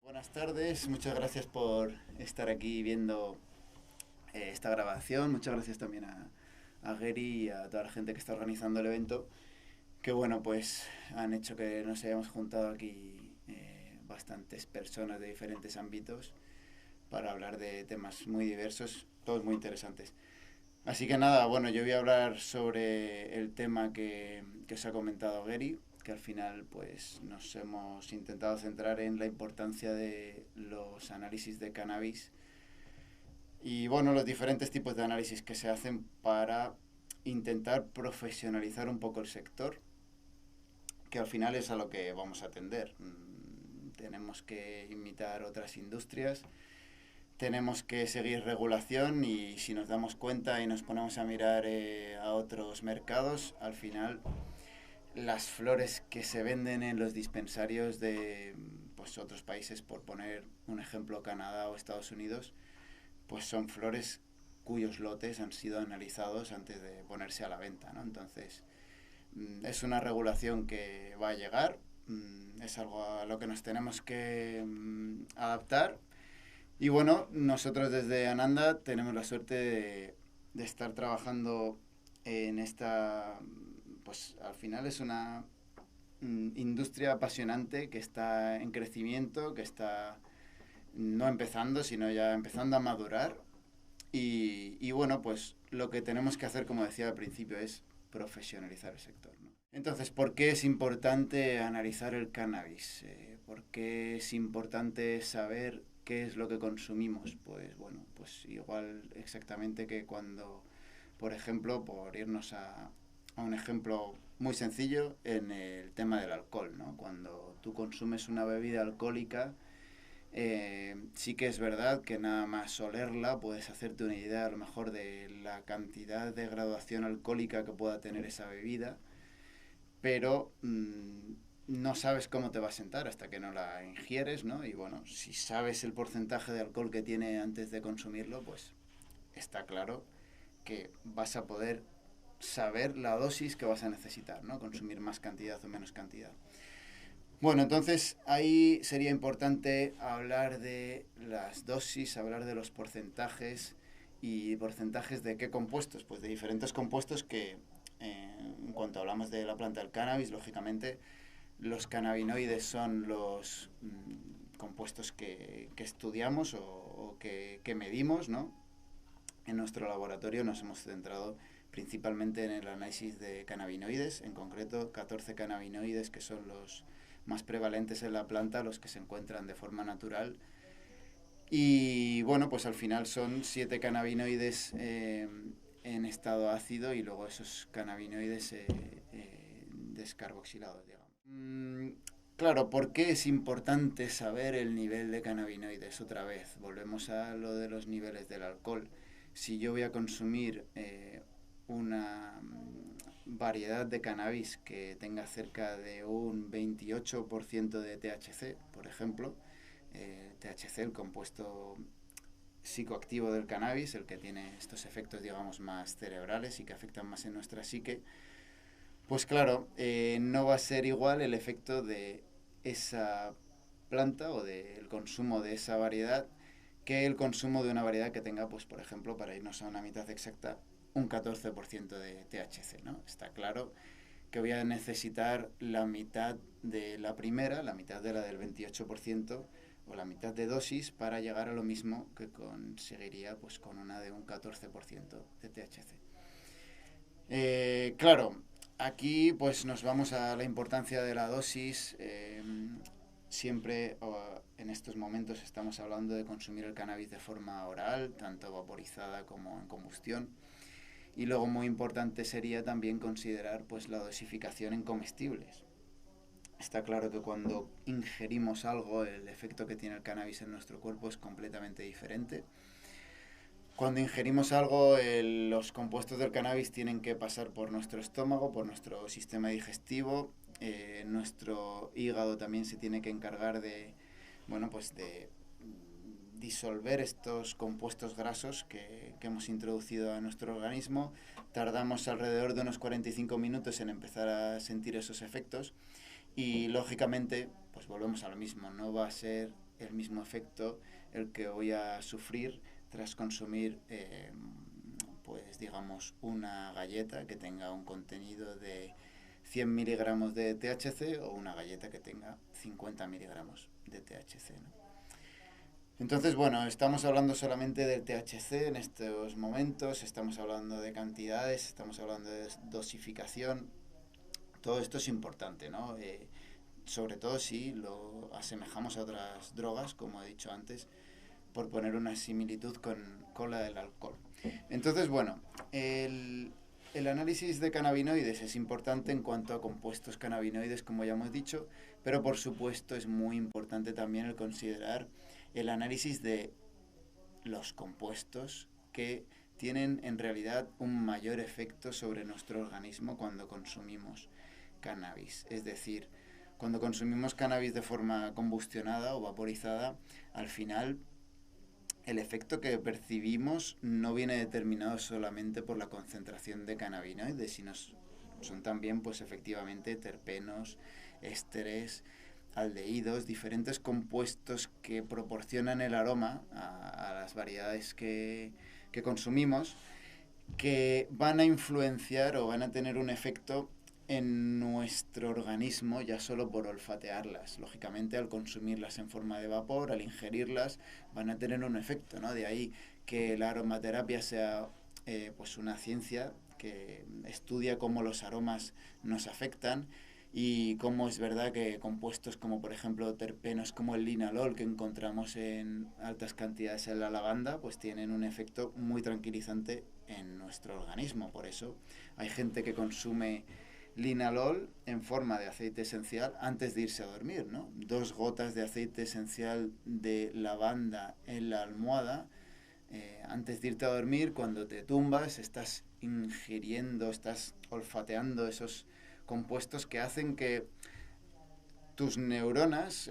Buenas tardes, muchas gracias por estar aquí viendo esta grabación. Muchas gracias también a Gary y a toda la gente que está organizando el evento. Que bueno, pues han hecho que nos hayamos juntado aquí bastantes personas de diferentes ámbitos para hablar de temas muy diversos, todos muy interesantes. Así que nada, bueno, yo voy a hablar sobre el tema que os ha comentado Gary, que al final pues nos hemos intentado centrar en la importancia de los análisis de cannabis y bueno, los diferentes tipos de análisis que se hacen para intentar profesionalizar un poco el sector, que al final es a lo que vamos a atender. Tenemos que imitar otras industrias, tenemos que seguir regulación y si nos damos cuenta y nos ponemos a mirar a otros mercados, al final las flores que se venden en los dispensarios de pues, otros países, por poner un ejemplo Canadá o Estados Unidos, pues son flores cuyos lotes han sido analizados antes de ponerse a la venta, ¿no? Entonces, es una regulación que va a llegar, es algo a lo que nos tenemos que adaptar. Y bueno, nosotros desde Ananda tenemos la suerte de estar trabajando en esta, pues al final es una industria apasionante que está en crecimiento, que está no empezando, sino ya empezando a madurar. Y bueno, pues lo que tenemos que hacer, como decía al principio, es profesionalizar el sector, ¿no? Entonces, ¿por qué es importante analizar el cannabis? ¿Por qué es importante saber qué es lo que consumimos? Pues bueno, pues igual exactamente que cuando, por ejemplo, por irnos a un ejemplo muy sencillo en el tema del alcohol, ¿no? Cuando tú consumes una bebida alcohólica, sí que es verdad que nada más olerla puedes hacerte una idea a lo mejor de la cantidad de graduación alcohólica que pueda tener esa bebida, pero no sabes cómo te va a sentar hasta que no la ingieres, ¿no? Y bueno, si sabes el porcentaje de alcohol que tiene antes de consumirlo, pues está claro que vas a poder saber la dosis que vas a necesitar, ¿no? Consumir más cantidad o menos cantidad. Bueno, entonces ahí sería importante hablar de las dosis, hablar de los porcentajes y porcentajes de qué compuestos, pues de diferentes compuestos que en cuanto hablamos de la planta del cannabis, lógicamente los cannabinoides son los compuestos que estudiamos o que medimos, ¿no? En nuestro laboratorio nos hemos centrado principalmente en el análisis de cannabinoides, en concreto 14 cannabinoides que son los más prevalentes en la planta, los que se encuentran de forma natural. Y bueno, pues al final son 7 cannabinoides en estado ácido y luego esos cannabinoides descarboxilados, digamos. Claro, ¿por qué es importante saber el nivel de cannabinoides? Otra vez, volvemos a lo de los niveles del alcohol. Si yo voy a consumir una variedad de cannabis que tenga cerca de un 28% de THC, por ejemplo, THC, el compuesto psicoactivo del cannabis, el que tiene estos efectos, digamos, más cerebrales y que afectan más en nuestra psique, pues claro, no va a ser igual el efecto de esa planta o del consumo de esa variedad que el consumo de una variedad que tenga, pues por ejemplo, para irnos a una mitad exacta, un 14% de THC, ¿no? Está claro que voy a necesitar la mitad de la primera, la mitad de la del 28% o la mitad de dosis para llegar a lo mismo que conseguiría pues con una de un 14% de THC. Claro, aquí pues nos vamos a la importancia de la dosis. Siempre en estos momentos estamos hablando de consumir el cannabis de forma oral, tanto vaporizada como en combustión. Y luego muy importante sería también considerar pues la dosificación en comestibles. Está claro que cuando ingerimos algo el efecto que tiene el cannabis en nuestro cuerpo es completamente diferente. Cuando ingerimos algo, los compuestos del cannabis tienen que pasar por nuestro estómago, por nuestro sistema digestivo. Nuestro hígado también se tiene que encargar de, bueno, pues de disolver estos compuestos grasos que hemos introducido a nuestro organismo. Tardamos alrededor de unos 45 minutos en empezar a sentir esos efectos y lógicamente pues volvemos a lo mismo, no va a ser el mismo efecto el que voy a sufrir tras consumir, pues digamos, una galleta que tenga un contenido de 100 miligramos de THC o una galleta que tenga 50 miligramos de THC, ¿no? Entonces, bueno, estamos hablando solamente del THC en estos momentos, estamos hablando de cantidades, estamos hablando de dosificación. Todo esto es importante, ¿no? Sobre todo si lo asemejamos a otras drogas, como he dicho antes, por poner una similitud con la del alcohol. Entonces, bueno, el análisis de cannabinoides es importante en cuanto a compuestos cannabinoides, como ya hemos dicho, pero por supuesto es muy importante también el considerar el análisis de los compuestos que tienen en realidad un mayor efecto sobre nuestro organismo cuando consumimos cannabis. Es decir, cuando consumimos cannabis de forma combustionada o vaporizada, al final el efecto que percibimos no viene determinado solamente por la concentración de cannabinoides, sino son también, pues efectivamente, terpenos, ésteres, aldehídos, diferentes compuestos que proporcionan el aroma a las variedades que consumimos, que van a influenciar o van a tener un efecto en nuestro organismo ya solo por olfatearlas. Lógicamente, al consumirlas en forma de vapor, al ingerirlas, van a tener un efecto, ¿no? De ahí que la aromaterapia sea pues una ciencia que estudia cómo los aromas nos afectan y cómo es verdad que compuestos como por ejemplo terpenos como el linalol que encontramos en altas cantidades en la lavanda pues tienen un efecto muy tranquilizante en nuestro organismo. Por eso hay gente que consume linalol en forma de aceite esencial antes de irse a dormir, ¿no? 2 gotas de aceite esencial de lavanda en la almohada antes de irte a dormir, cuando te tumbas, estás ingiriendo, estás olfateando esos compuestos que hacen que tus neuronas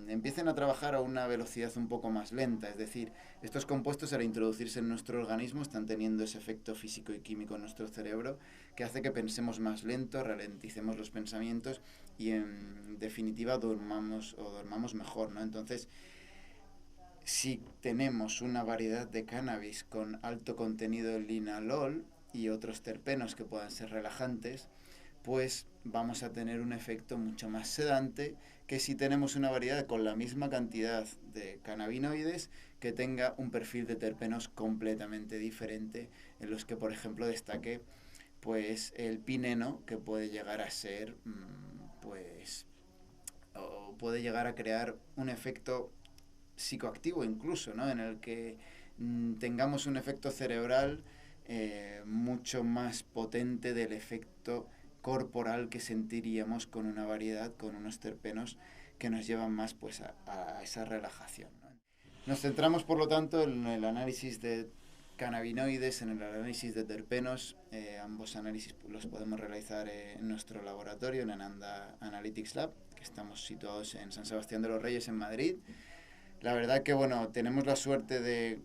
empiecen a trabajar a una velocidad un poco más lenta. Es decir, estos compuestos al introducirse en nuestro organismo están teniendo ese efecto físico y químico en nuestro cerebro que hace que pensemos más lento, ralenticemos los pensamientos y en definitiva durmamos mejor, ¿no? Entonces, si tenemos una variedad de cannabis con alto contenido de linalol y otros terpenos que puedan ser relajantes, pues vamos a tener un efecto mucho más sedante que si tenemos una variedad con la misma cantidad de cannabinoides que tenga un perfil de terpenos completamente diferente, en los que por ejemplo destaque pues el pineno, que puede llegar a ser pues o puede llegar a crear un efecto psicoactivo incluso, ¿no? En el que tengamos un efecto cerebral mucho más potente del efecto corporal que sentiríamos con una variedad, con unos terpenos que nos llevan más pues a esa relajación, ¿no? Nos centramos por lo tanto en el análisis de cannabinoides, en el análisis de terpenos. Ambos análisis los podemos realizar en nuestro laboratorio, en Ananda Analytics Lab, que estamos situados en San Sebastián de los Reyes, en Madrid. La verdad que, bueno, tenemos la suerte de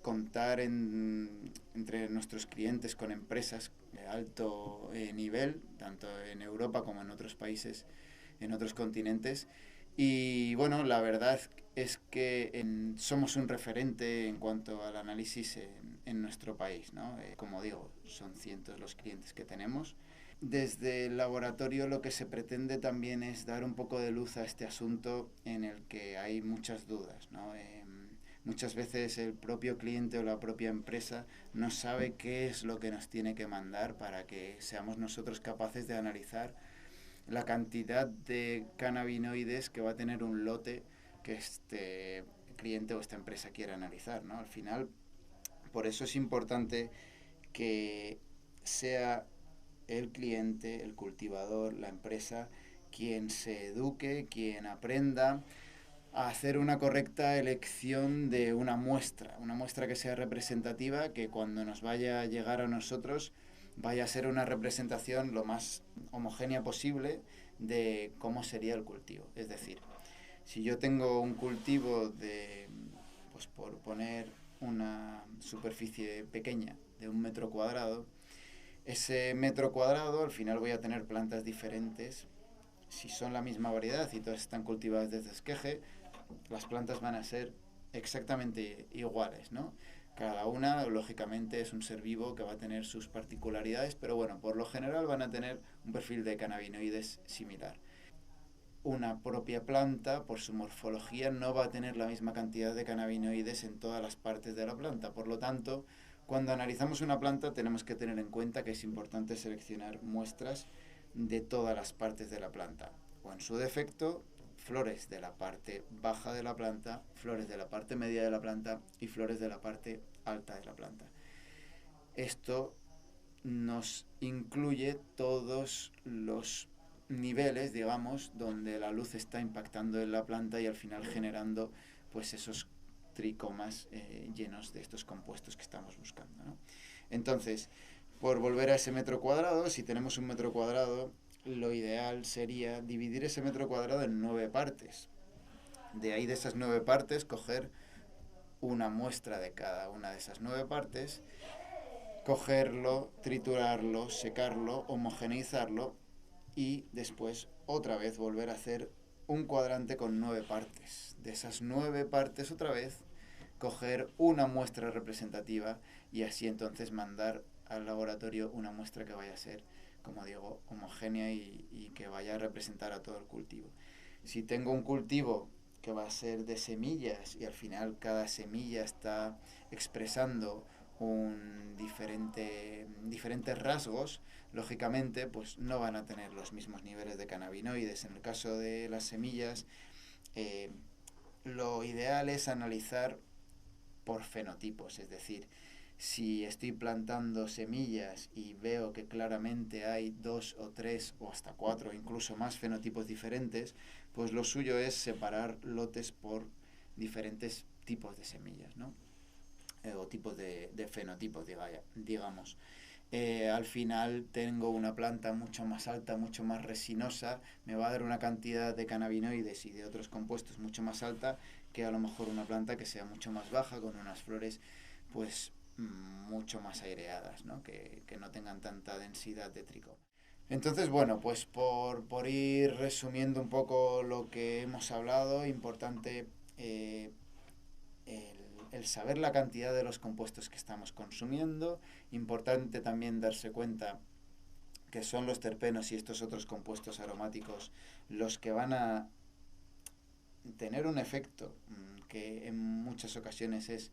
contar entre nuestros clientes con empresas de alto nivel, tanto en Europa como en otros países, en otros continentes. Y bueno, la verdad es que somos un referente en cuanto al análisis en nuestro país, ¿no? Como digo, son cientos los clientes que tenemos. Desde el laboratorio lo que se pretende también es dar un poco de luz a este asunto en el que hay muchas dudas, ¿no? Muchas veces el propio cliente o la propia empresa no sabe qué es lo que nos tiene que mandar para que seamos nosotros capaces de analizar la cantidad de cannabinoides que va a tener un lote que este cliente o esta empresa quiera analizar, ¿no? Al final, por eso es importante que sea el cliente, el cultivador, la empresa, quien se eduque, quien aprenda a hacer una correcta elección de una muestra que sea representativa, que cuando nos vaya a llegar a nosotros vaya a ser una representación lo más homogénea posible de cómo sería el cultivo. Es decir, si yo tengo un cultivo de, pues por poner una superficie pequeña de 1 metro cuadrado, ese metro cuadrado al final voy a tener plantas diferentes. Si son la misma variedad y todas están cultivadas desde esqueje, las plantas van a ser exactamente iguales, ¿no? Cada una, lógicamente, es un ser vivo que va a tener sus particularidades, pero bueno, por lo general van a tener un perfil de cannabinoides similar. Una propia planta, por su morfología, no va a tener la misma cantidad de cannabinoides en todas las partes de la planta. Por lo tanto, cuando analizamos una planta tenemos que tener en cuenta que es importante seleccionar muestras de todas las partes de la planta. O en su defecto, flores de la parte baja de la planta, flores de la parte media de la planta y flores de la parte alta de la planta. Esto nos incluye todos los niveles, digamos, donde la luz está impactando en la planta y al final generando pues esos tricomas llenos de estos compuestos que estamos buscando, ¿no? Entonces, por volver a ese metro cuadrado, si tenemos un metro cuadrado, lo ideal sería dividir ese metro cuadrado en 9 partes. De ahí, de esas 9 partes, coger una muestra de cada una de esas 9 partes, cogerlo, triturarlo, secarlo, homogeneizarlo y después otra vez volver a hacer un cuadrante con 9 partes. De esas 9 partes otra vez coger una muestra representativa y así entonces mandar al laboratorio una muestra que vaya a ser, como digo, homogénea y que vaya a representar a todo el cultivo. Si tengo un cultivo que va a ser de semillas y al final cada semilla está expresando diferentes rasgos, lógicamente pues no van a tener los mismos niveles de cannabinoides. En el caso de las semillas, lo ideal es analizar por fenotipos, es decir, si estoy plantando semillas y veo que claramente hay 2 o 3 o hasta 4 incluso más fenotipos diferentes, pues lo suyo es separar lotes por diferentes tipos de semillas, ¿no? O tipos de fenotipos, digamos. Al final tengo una planta mucho más alta, mucho más resinosa, me va a dar una cantidad de cannabinoides y de otros compuestos mucho más alta que a lo mejor una planta que sea mucho más baja, con unas flores pues mucho más aireadas, ¿no? Que no tengan tanta densidad de tricoma. Entonces, bueno, pues por ir resumiendo un poco lo que hemos hablado, importante el saber la cantidad de los compuestos que estamos consumiendo, importante también darse cuenta que son los terpenos y estos otros compuestos aromáticos los que van a tener un efecto que en muchas ocasiones es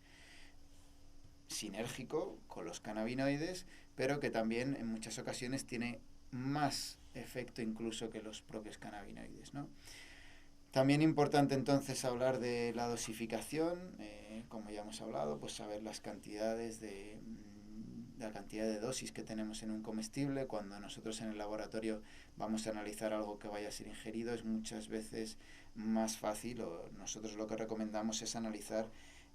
sinérgico con los cannabinoides, pero que también en muchas ocasiones tiene más efecto incluso que los propios cannabinoides, ¿no? También importante entonces hablar de la dosificación, como ya hemos hablado, pues saber las cantidades de la cantidad de dosis que tenemos en un comestible. Cuando nosotros en el laboratorio vamos a analizar algo que vaya a ser ingerido, es muchas veces más fácil, o nosotros lo que recomendamos es analizar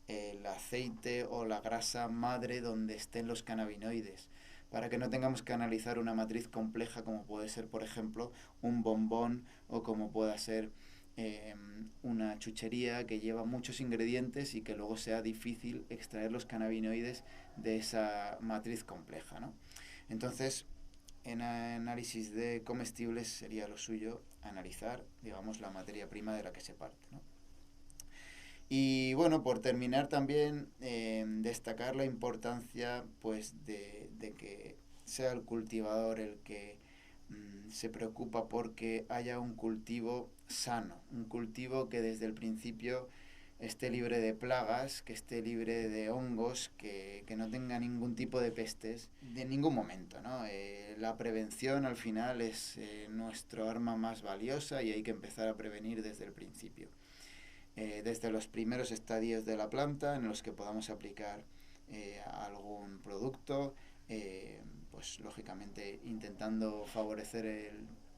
el aceite o la grasa madre donde estén los cannabinoides, para que no tengamos que analizar una matriz compleja como puede ser, por ejemplo, un bombón o como pueda ser una chuchería que lleva muchos ingredientes y que luego sea difícil extraer los cannabinoides de esa matriz compleja, ¿no? Entonces, en análisis de comestibles sería lo suyo analizar, digamos, la materia prima de la que se parte, ¿no? Y bueno, por terminar también destacar la importancia pues de que sea el cultivador el que se preocupa porque haya un cultivo sano, un cultivo que desde el principio esté libre de plagas, que esté libre de hongos, que no tenga ningún tipo de pestes de ningún momento, ¿no? La prevención al final es nuestro arma más valiosa y hay que empezar a prevenir desde el principio. Desde los primeros estadios de la planta en los que podamos aplicar algún producto, pues lógicamente intentando favorecer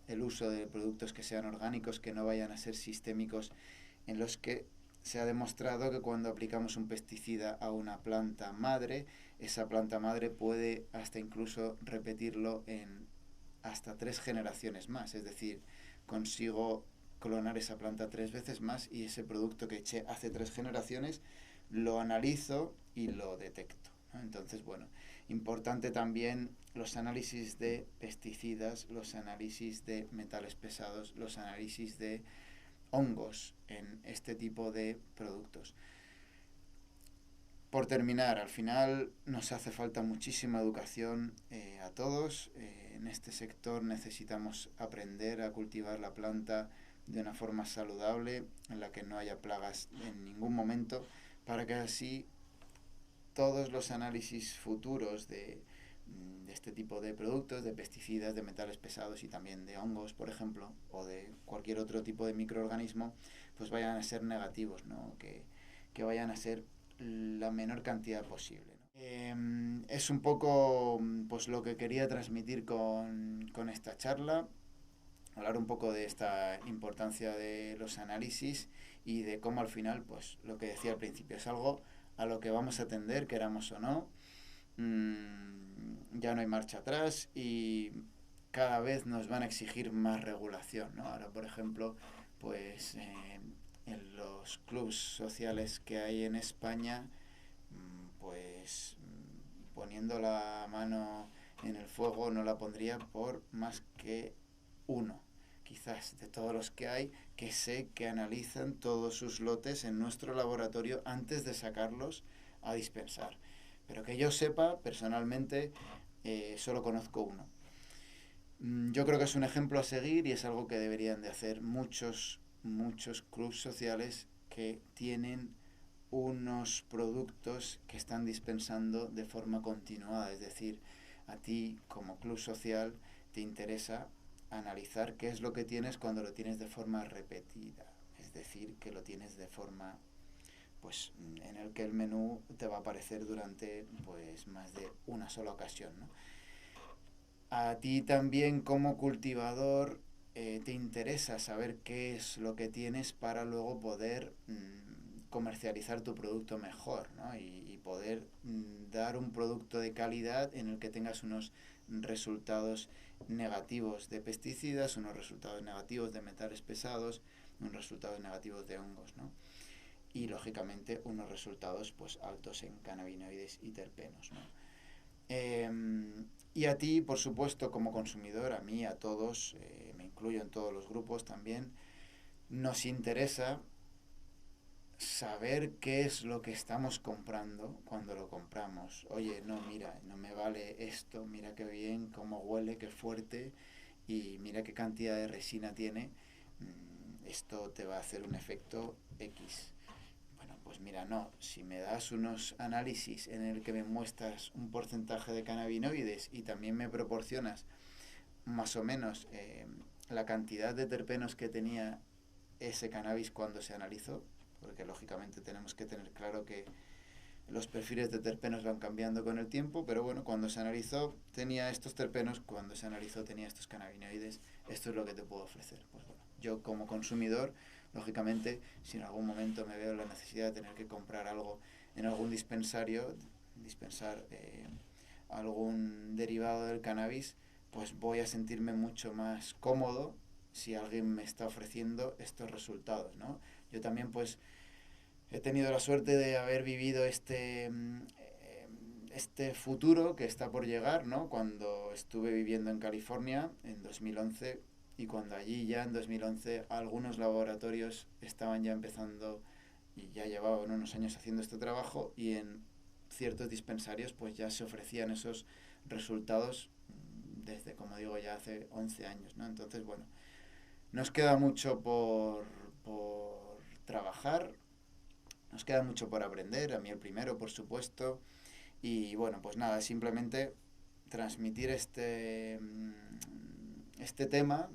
el uso de productos que sean orgánicos, que no vayan a ser sistémicos, en los que se ha demostrado que cuando aplicamos un pesticida a una planta madre, esa planta madre puede hasta incluso repetirlo en hasta 3 generaciones más, es decir, consigo clonar esa planta 3 veces más y ese producto que eché hace 3 generaciones lo analizo y lo detecto, ¿no? Entonces, bueno, importante también los análisis de pesticidas, los análisis de metales pesados, los análisis de hongos en este tipo de productos. Por terminar, al final nos hace falta muchísima educación a todos. En este sector necesitamos aprender a cultivar la planta de una forma saludable, en la que no haya plagas en ningún momento, para que así todos los análisis futuros de este tipo de productos, de pesticidas, de metales pesados y también de hongos, por ejemplo, o de cualquier otro tipo de microorganismo, pues vayan a ser negativos, ¿no? Que vayan a ser la menor cantidad posible, ¿no? Es un poco pues lo que quería transmitir con esta charla, hablar un poco de esta importancia de los análisis y de cómo al final, pues lo que decía al principio, es algo a lo que vamos a atender, queramos o no. Ya no hay marcha atrás y cada vez nos van a exigir más regulación, ¿no? Ahora, por ejemplo, pues en los clubes sociales que hay en España, pues poniendo la mano en el fuego no la pondría por más que uno, quizás, de todos los que hay, que sé que analizan todos sus lotes en nuestro laboratorio antes de sacarlos a dispensar. Pero que yo sepa, personalmente, solo conozco uno. Yo creo que es un ejemplo a seguir y es algo que deberían de hacer muchos clubes sociales que tienen unos productos que están dispensando de forma continuada. Es decir, a ti como club social te interesa analizar qué es lo que tienes cuando lo tienes de forma repetida. Es decir, que lo tienes de forma pues en el que el menú te va a aparecer durante pues más de una sola ocasión, ¿no? A ti también como cultivador te interesa saber qué es lo que tienes para luego poder comercializar tu producto mejor, ¿no? Y poder dar un producto de calidad en el que tengas unos resultados negativos de pesticidas, unos resultados negativos de metales pesados, unos resultados negativos de hongos, ¿no? Y lógicamente unos resultados pues altos en cannabinoides y terpenos, ¿no? Eh, y a ti, por supuesto, como consumidor, a mí, a todos, me incluyo en todos los grupos también, nos interesa saber qué es lo que estamos comprando cuando lo compramos. Oye, no, mira, no me vale esto, mira qué bien, cómo huele, qué fuerte y mira qué cantidad de resina tiene. Esto te va a hacer un efecto X. Bueno, pues mira, no, si me das unos análisis en el que me muestras un porcentaje de cannabinoides y también me proporcionas más o menos la cantidad de terpenos que tenía ese cannabis cuando se analizó, porque lógicamente tenemos que tener claro que los perfiles de terpenos van cambiando con el tiempo, pero bueno, cuando se analizó tenía estos terpenos, cuando se analizó tenía estos cannabinoides, esto es lo que te puedo ofrecer. Pues bueno, yo como consumidor, lógicamente, si en algún momento me veo la necesidad de tener que comprar algo en algún dispensario, dispensar algún derivado del cannabis, pues voy a sentirme mucho más cómodo si alguien me está ofreciendo estos resultados, ¿no? Yo también pues he tenido la suerte de haber vivido este futuro que está por llegar, ¿no? Cuando estuve viviendo en California en 2011 y cuando allí ya en 2011 algunos laboratorios estaban ya empezando y ya llevaban unos años haciendo este trabajo y en ciertos dispensarios pues ya se ofrecían esos resultados desde, como digo, ya hace 11 años, ¿no? Entonces, bueno, nos queda mucho por trabajar, nos queda mucho por aprender, a mí el primero, por supuesto. Y bueno, pues nada, simplemente transmitir este tema,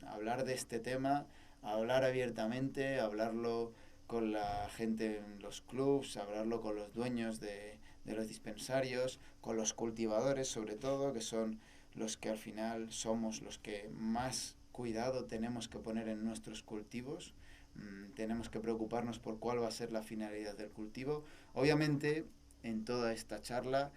hablar de este tema, hablar abiertamente, hablarlo con la gente en los clubs, hablarlo con los dueños de los dispensarios, con los cultivadores sobre todo, que son los que al final somos los que más cuidado tenemos que poner en nuestros cultivos. Tenemos que preocuparnos por cuál va a ser la finalidad del cultivo. Obviamente, en toda esta charla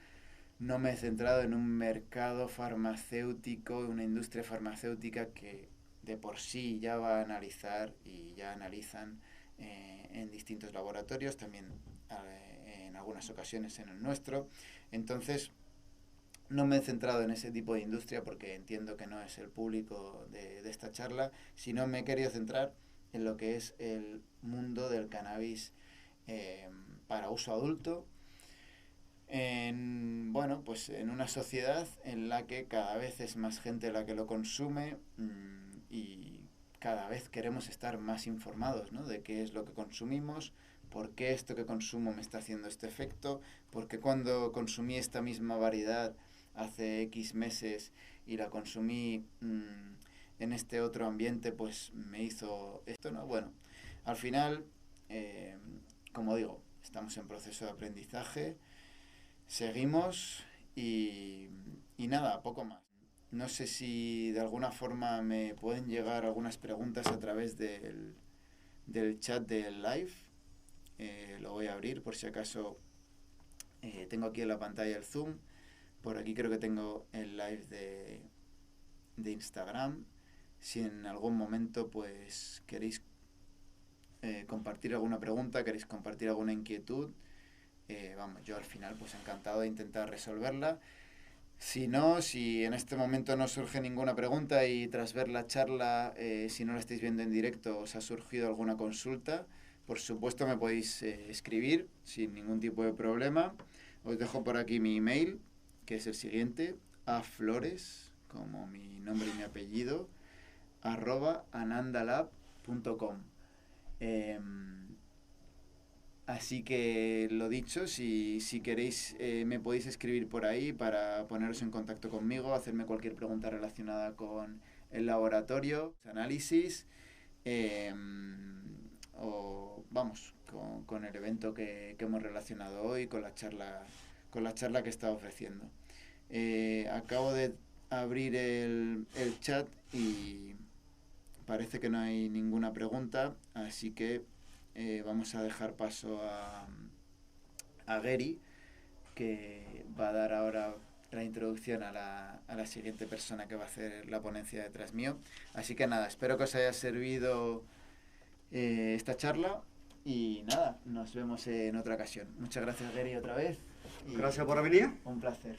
no me he centrado en un mercado farmacéutico, una industria farmacéutica que de por sí ya va a analizar y ya analizan en distintos laboratorios, también en algunas ocasiones en el nuestro. Entonces, no me he centrado en ese tipo de industria porque entiendo que no es el público de esta charla, sino me he querido centrar en lo que es el mundo del cannabis para uso adulto bueno, pues en una sociedad en la que cada vez es más gente la que lo consume y cada vez queremos estar más informados, ¿no? De qué es lo que consumimos, por qué esto que consumo me está haciendo este efecto, porque cuando consumí esta misma variedad hace X meses y la consumí en este otro ambiente, pues me hizo esto, ¿no? Bueno, al final, eh, como digo, estamos en proceso de aprendizaje. Seguimos y nada, poco más. No sé si de alguna forma me pueden llegar algunas preguntas a través del chat del live. Lo voy a abrir por si acaso. Tengo aquí en la pantalla el Zoom. Por aquí creo que tengo el live de Instagram. Si en algún momento pues queréis compartir alguna pregunta, queréis compartir alguna inquietud, vamos, yo al final pues encantado de intentar resolverla. Si no, si en este momento no surge ninguna pregunta y tras ver la charla, si no la estáis viendo en directo, os ha surgido alguna consulta, por supuesto me podéis escribir sin ningún tipo de problema. Os dejo por aquí mi email, que es el siguiente, aflores, como mi nombre y mi apellido, @anandalab.com. Eh, Así que lo dicho, si queréis me podéis escribir por ahí para poneros en contacto conmigo, hacerme cualquier pregunta relacionada con el laboratorio, análisis eh, o vamos, con el evento que hemos relacionado hoy, con la charla que he estado ofreciendo. Acabo de abrir el chat y parece que no hay ninguna pregunta, así que vamos a dejar paso a Gary, que va a dar ahora la introducción a la siguiente persona que va a hacer la ponencia detrás mío. Así que nada, espero que os haya servido esta charla y nada, nos vemos en otra ocasión. Muchas gracias, Gary, otra vez. Gracias por venir. Un placer.